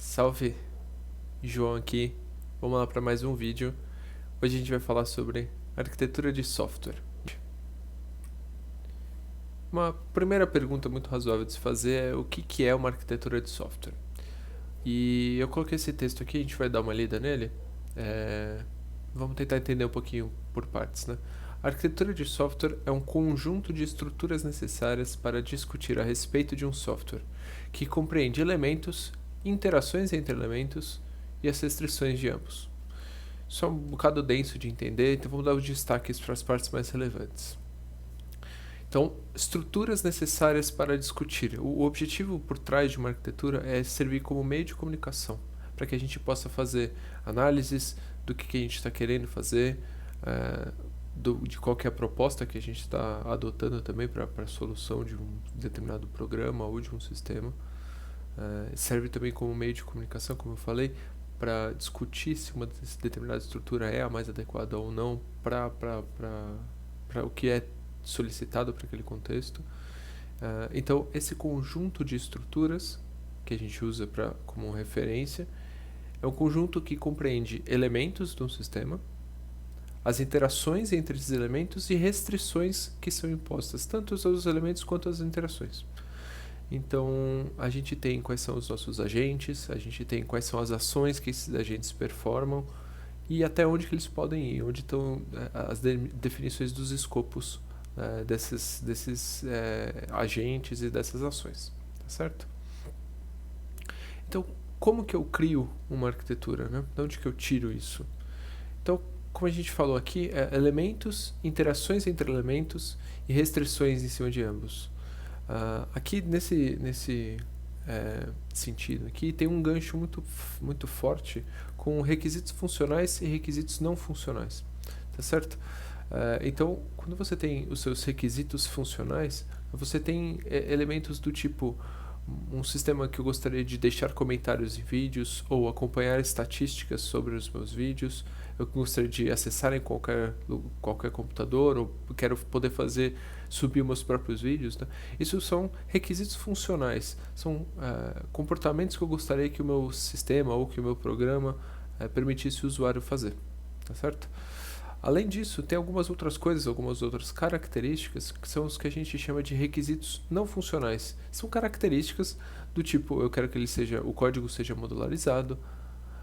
Salve, João aqui. Vamos lá para mais um vídeo. Hoje a gente vai falar sobre arquitetura de software. Uma primeira pergunta muito razoável de se fazer é o que é uma arquitetura de software? E eu coloquei esse texto aqui, a gente vai dar uma lida nele. Vamos tentar entender um pouquinho por partes, né? A arquitetura de software é um conjunto de estruturas necessárias para discutir a respeito de um software, que compreende elementos, interações entre elementos e as restrições de ambos. Isso é um bocado denso de entender, então vamos dar os destaques para as partes mais relevantes. Então, estruturas necessárias para discutir. O objetivo por trás de uma arquitetura é servir como meio de comunicação, para que a gente possa fazer análises do que a gente está querendo fazer, de qual que é a proposta que a gente está adotando também para a solução de um determinado programa ou de um sistema. Serve também como meio de comunicação, como eu falei, para discutir se uma determinada estrutura é a mais adequada ou não para o que é solicitado para aquele contexto. Então, esse conjunto de estruturas que a gente usa como referência é um conjunto que compreende elementos de um sistema, as interações entre esses elementos e restrições que são impostas, tanto aos elementos quanto às interações. Então, a gente tem quais são os nossos agentes, a gente tem quais são as ações que esses agentes performam e até onde que eles podem ir, onde estão as definições dos escopos desses agentes e dessas ações, tá certo? Então, como que eu crio uma arquitetura, né? De onde que eu tiro isso? Então, como a gente falou aqui, elementos, interações entre elementos e restrições em cima de ambos. Aqui nesse sentido aqui tem um gancho muito forte com requisitos funcionais e requisitos não funcionais, tá certo? Então, quando você tem os seus requisitos funcionais, você tem elementos do tipo um sistema que eu gostaria de deixar comentários em vídeos ou acompanhar estatísticas sobre os meus vídeos. Eu gostaria de acessar em qualquer computador ou quero poder subir meus próprios vídeos, né? Isso são requisitos funcionais, são comportamentos que eu gostaria que o meu sistema ou que o meu programa permitisse o usuário fazer, tá certo? Além disso, tem algumas outras coisas, algumas outras características que são os que a gente chama de requisitos não funcionais. São características do tipo, eu quero que o código seja modularizado,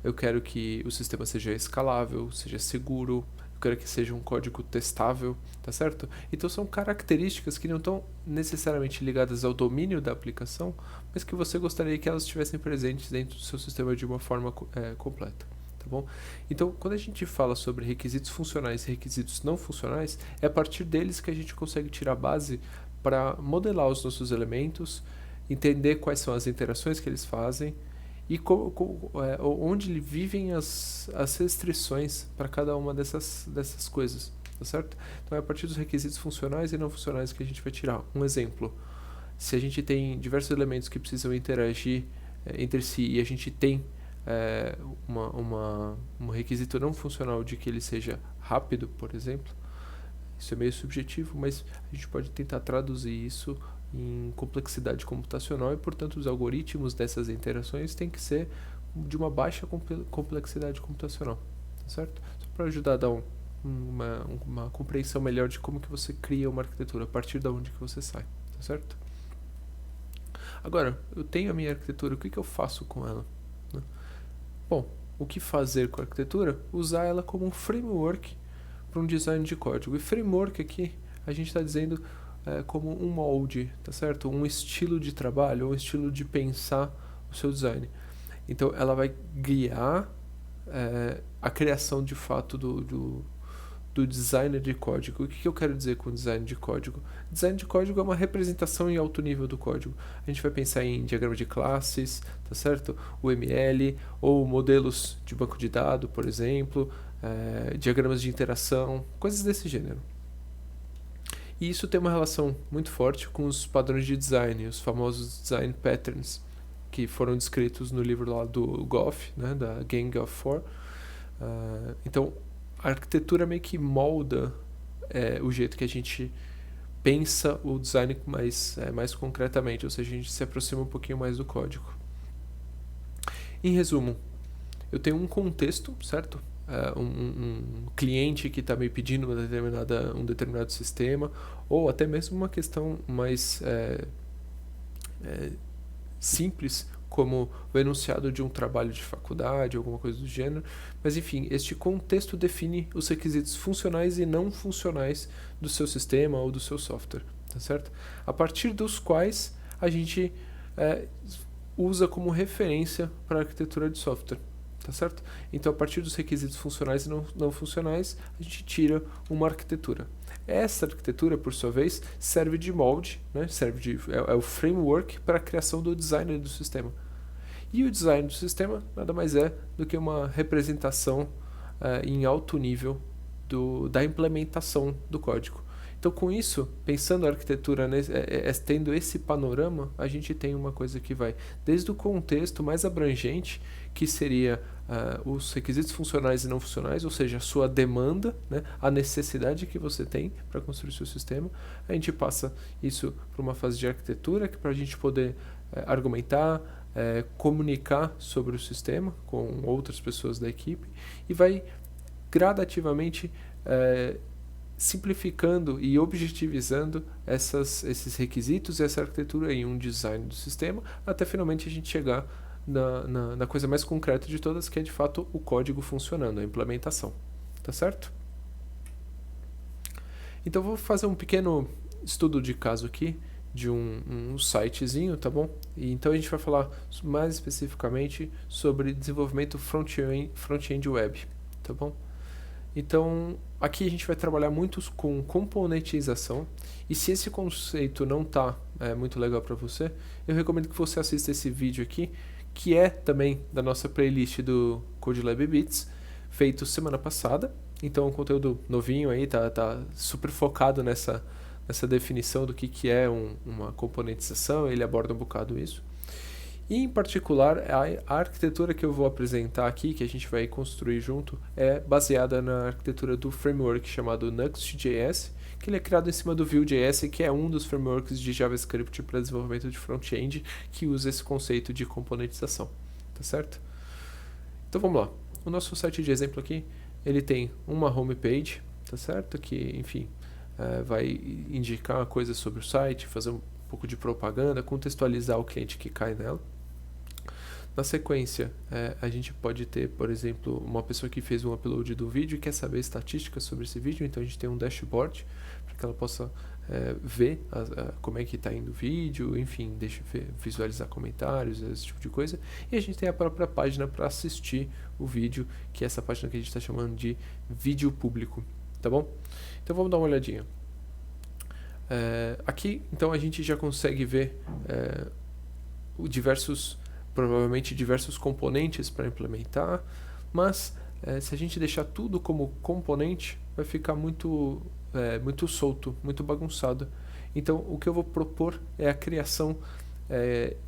eu quero que o sistema seja escalável, seja seguro, eu quero que seja um código testável, tá certo? Então são características que não estão necessariamente ligadas ao domínio da aplicação, mas que você gostaria que elas estivessem presentes dentro do seu sistema de uma forma completa. Tá bom? Então, quando a gente fala sobre requisitos funcionais e requisitos não funcionais, é a partir deles que a gente consegue tirar a base para modelar os nossos elementos, entender quais são as interações que eles fazem e onde vivem as restrições para cada uma dessas coisas, tá certo? Então, é a partir dos requisitos funcionais e não funcionais que a gente vai tirar. Um exemplo, se a gente tem diversos elementos que precisam interagir entre si e a gente tem um requisito não funcional de que ele seja rápido, por exemplo, isso é meio subjetivo, mas a gente pode tentar traduzir isso em complexidade computacional e, portanto, os algoritmos dessas interações têm que ser de uma baixa complexidade computacional, tá certo? Só para ajudar a dar uma compreensão melhor de como que você cria uma arquitetura, a partir de onde que você sai, tá certo? Agora, eu tenho a minha arquitetura, o que eu faço com ela? Né? Bom, o que fazer com a arquitetura? Usar ela como um framework para um design de código. E framework aqui a gente está dizendo como um molde, tá certo? Um estilo de trabalho, um estilo de pensar o seu design. Então ela vai guiar a criação de fato do designer de código. O que eu quero dizer com design de código? Design de código é uma representação em alto nível do código. A gente vai pensar em diagrama de classes, tá certo? UML, ou modelos de banco de dados, por exemplo, diagramas de interação, coisas desse gênero. E isso tem uma relação muito forte com os padrões de design, os famosos design patterns, que foram descritos no livro lá do Goff, né, da Gang of Four. Então, a arquitetura meio que molda o jeito que a gente pensa o design mais concretamente, ou seja, a gente se aproxima um pouquinho mais do código. Em resumo, eu tenho um contexto, certo? Um cliente que está me pedindo um determinado sistema, ou até mesmo uma questão mais simples, como o enunciado de um trabalho de faculdade, alguma coisa do gênero. Mas enfim, este contexto define os requisitos funcionais e não funcionais do seu sistema ou do seu software, tá certo? A partir dos quais a gente usa como referência para a arquitetura de software. Tá certo? Então, a partir dos requisitos funcionais e não funcionais, a gente tira uma arquitetura. Essa arquitetura, por sua vez, serve de molde, né? É o framework para a criação do design do sistema. E o design do sistema nada mais é do que uma representação em alto nível da implementação do código. Então, com isso, pensando a arquitetura, tendo esse panorama, a gente tem uma coisa que vai desde o contexto mais abrangente, que seria os requisitos funcionais e não funcionais, ou seja, a sua demanda, né, a necessidade que você tem para construir o seu sistema. A gente passa isso para uma fase de arquitetura, que para a gente poder argumentar, comunicar sobre o sistema com outras pessoas da equipe, e vai gradativamente simplificando e objetivizando esses requisitos e essa arquitetura em um design do sistema, até finalmente a gente chegar na coisa mais concreta de todas, que é de fato o código funcionando, a implementação. Tá certo? Então vou fazer um pequeno estudo de caso aqui de um sitezinho, tá bom? E então a gente vai falar mais especificamente sobre desenvolvimento front-end web, tá bom? Então, aqui a gente vai trabalhar muito com componentização, e se esse conceito não está muito legal para você, eu recomendo que você assista esse vídeo aqui, que é também da nossa playlist do CodeLab Beats, feito semana passada. Então, é um conteúdo novinho aí, tá super focado nessa definição do que é uma componentização, ele aborda um bocado isso. E, em particular, a arquitetura que eu vou apresentar aqui, que a gente vai construir junto, é baseada na arquitetura do framework chamado Nuxt.js, que ele é criado em cima do Vue.js, que é um dos frameworks de JavaScript para desenvolvimento de front-end, que usa esse conceito de componentização, tá certo? Então vamos lá. O nosso site de exemplo aqui, ele tem uma homepage, tá certo? Que, enfim, vai indicar coisas sobre o site, fazer um pouco de propaganda, contextualizar o cliente que cai nela. Na sequência, a gente pode ter, por exemplo, uma pessoa que fez um upload do vídeo e quer saber estatísticas sobre esse vídeo, então a gente tem um dashboard para que ela possa ver como é que está indo o vídeo, enfim, visualizar comentários, esse tipo de coisa. E a gente tem a própria página para assistir o vídeo, que é essa página que a gente está chamando de vídeo público, tá bom? Então vamos dar uma olhadinha. Aqui, então, a gente já consegue ver provavelmente diversos componentes para implementar, mas se a gente deixar tudo como componente, vai ficar muito solto, muito bagunçado. Então, o que eu vou propor é a criação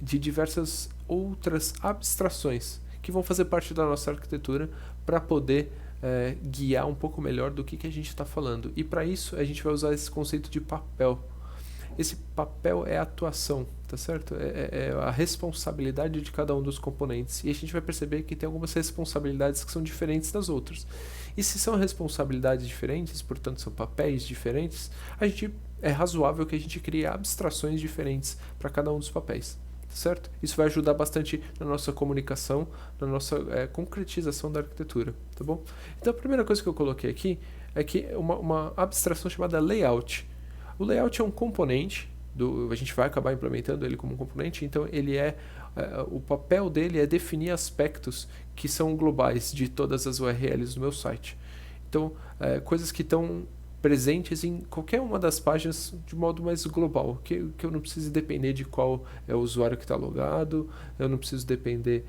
de diversas outras abstrações que vão fazer parte da nossa arquitetura para poder guiar um pouco melhor do que a gente está falando. E para isso, a gente vai usar esse conceito de papel. Esse papel é a atuação, tá certo? É a responsabilidade de cada um dos componentes. E a gente vai perceber que tem algumas responsabilidades que são diferentes das outras. E se são responsabilidades diferentes, portanto são papéis diferentes, é razoável que a gente crie abstrações diferentes para cada um dos papéis, tá certo? Isso vai ajudar bastante na nossa comunicação, na nossa concretização da arquitetura, tá bom? Então a primeira coisa que eu coloquei aqui é que uma abstração chamada layout. O layout é um componente, a gente vai acabar implementando ele como um componente, então ele o papel dele é definir aspectos que são globais de todas as URLs do meu site. Então, coisas que estão presentes em qualquer uma das páginas de modo mais global, que eu não preciso depender de qual é o usuário que está logado, eu não preciso depender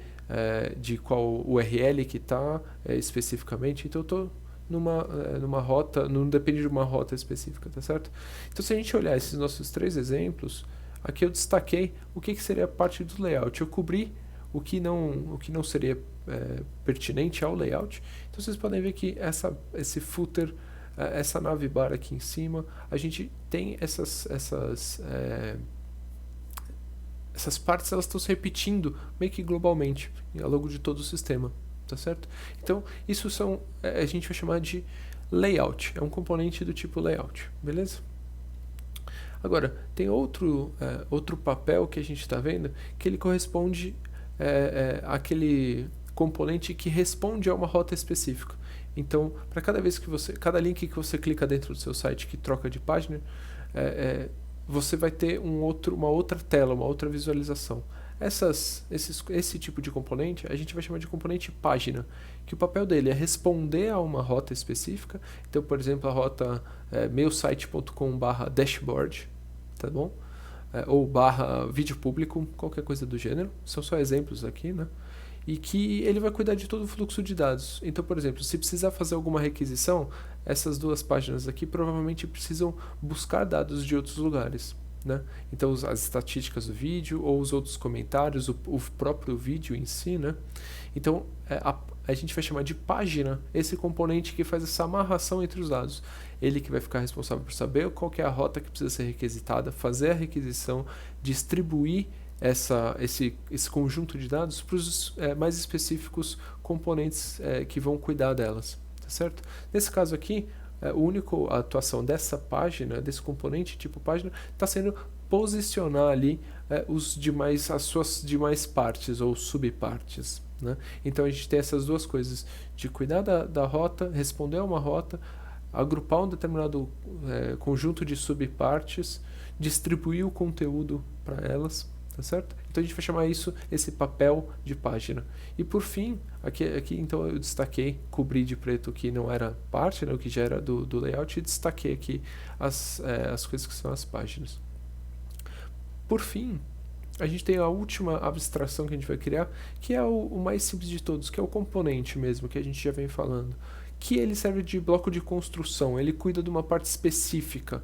de qual URL que está especificamente, então eu estou numa rota, não depende de uma rota específica, tá certo? Então, se a gente olhar esses nossos 3 exemplos, aqui eu destaquei o que seria parte do layout. Eu cobri o que não seria pertinente ao layout. Então, vocês podem ver que esse footer, essa navbar aqui em cima, a gente tem essas partes elas estão se repetindo meio que globalmente ao longo de todo o sistema, tá certo? Então, isso a gente vai chamar de layout, é um componente do tipo layout, beleza? Agora, tem outro papel que a gente está vendo que ele corresponde àquele componente que responde a uma rota específica. Então, para cada link que você clica dentro do seu site que troca de página, você vai ter uma outra tela, uma outra visualização. Esse tipo de componente a gente vai chamar de componente página, que o papel dele é responder a uma rota específica. Então, por exemplo, a rota meusite.com/dashboard, tá bom? Ou /vídeo público, qualquer coisa do gênero. São só exemplos aqui, né? E que ele vai cuidar de todo o fluxo de dados. Então, por exemplo, se precisar fazer alguma requisição, essas duas páginas aqui provavelmente precisam buscar dados de outros lugares, né? Então, as estatísticas do vídeo ou os outros comentários, o próprio vídeo em si, né? Então, a gente vai chamar de página esse componente que faz essa amarração entre os dados. Ele que vai ficar responsável por saber qual que é a rota que precisa ser requisitada, fazer a requisição, distribuir esse conjunto de dados para os mais específicos componentes que vão cuidar delas, tá certo? Nesse caso aqui, a única atuação dessa página, desse componente tipo página, está sendo posicionar ali as suas demais partes ou subpartes, né? Então a gente tem essas duas coisas, de cuidar da rota, responder a uma rota, agrupar um determinado conjunto de subpartes, distribuir o conteúdo para elas, tá certo? Então a gente vai chamar esse papel de página. E por fim, aqui então eu destaquei, cobri de preto o que não era parte, né, o que já era do layout, e destaquei aqui as coisas que são as páginas. Por fim, a gente tem a última abstração que a gente vai criar, que é o mais simples de todos, que é o componente mesmo, que a gente já vem falando. Que ele serve de bloco de construção, ele cuida de uma parte específica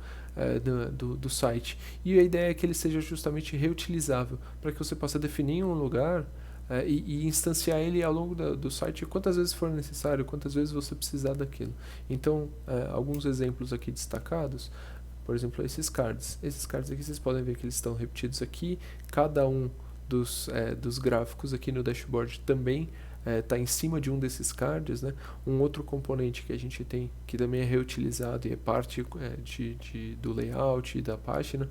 do site. E a ideia é que ele seja justamente reutilizável, para que você possa definir em um lugar e instanciar ele ao longo do site quantas vezes for necessário, quantas vezes você precisar daquilo. Então, alguns exemplos aqui destacados, por exemplo, esses cards. Esses cards aqui vocês podem ver que eles estão repetidos aqui, cada um dos gráficos aqui no dashboard também está em cima de um desses cards, né? Um outro componente que a gente tem, que também é reutilizado e é parte do layout e da página,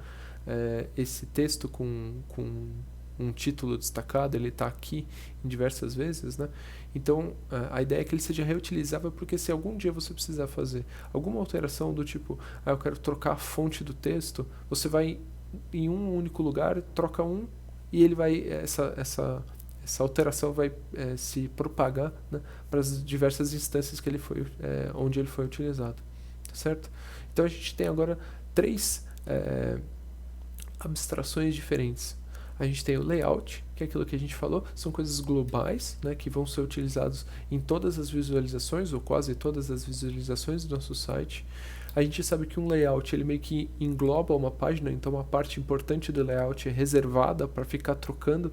esse texto com um título destacado, ele está aqui em diversas vezes, né? Então, a ideia é que ele seja reutilizável, porque se algum dia você precisar fazer alguma alteração do tipo, eu quero trocar a fonte do texto, você vai em um único lugar, troca e ele vai, essa alteração vai se propagar, né, para as diversas instâncias que onde ele foi utilizado, tá certo? Então a gente tem agora três abstrações diferentes. A gente tem o layout, que é aquilo que a gente falou, são coisas globais, né, que vão ser utilizados em todas as visualizações, ou quase todas as visualizações do nosso site. A gente sabe que um layout ele meio que engloba uma página, então uma parte importante do layout é reservada para ficar trocando,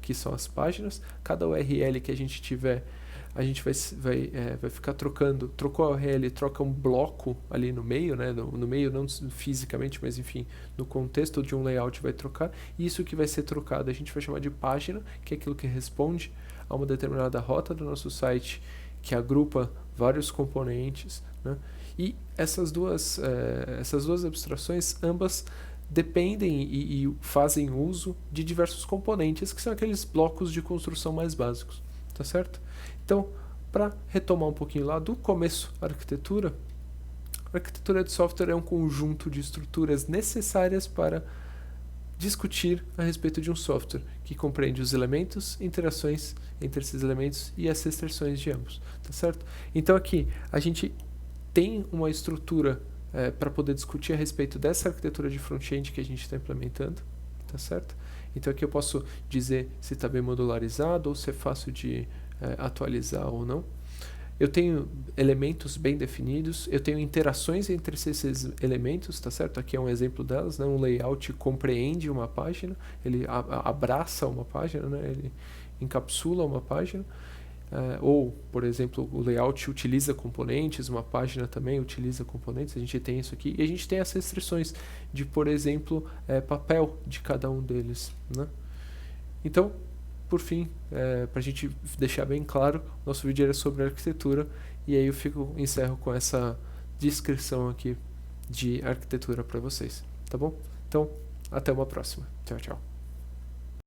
que são as páginas. Cada URL que a gente tiver, a gente vai ficar trocando. Trocou a URL, troca um bloco ali no meio, né? No meio, não fisicamente, mas enfim, no contexto de um layout vai trocar. E isso que vai ser trocado a gente vai chamar de página, que é aquilo que responde a uma determinada rota do nosso site, que agrupa vários componentes, né? E essas duas abstrações, ambas dependem e fazem uso de diversos componentes, que são aqueles blocos de construção mais básicos, tá certo? Então, para retomar um pouquinho lá do começo da arquitetura, a arquitetura de software é um conjunto de estruturas necessárias para discutir a respeito de um software, que compreende os elementos, interações entre esses elementos e as restrições de ambos, tá certo? Então aqui a gente tem uma estrutura para poder discutir a respeito dessa arquitetura de front-end que a gente está implementando, tá certo? Então aqui eu posso dizer se está bem modularizado ou se é fácil de atualizar ou não. Eu tenho elementos bem definidos, eu tenho interações entre esses elementos, tá certo? Aqui é um exemplo delas, né? Um layout compreende uma página, ele abraça uma página, né? Ele encapsula uma página. ou, por exemplo, o layout utiliza componentes, uma página também utiliza componentes, a gente tem isso aqui, e a gente tem as restrições de, por exemplo, papel de cada um deles, né? Então, por fim, para a gente deixar bem claro, nosso vídeo era sobre arquitetura, e aí eu encerro com essa descrição aqui de arquitetura para vocês, tá bom? Então, até uma próxima. Tchau, tchau.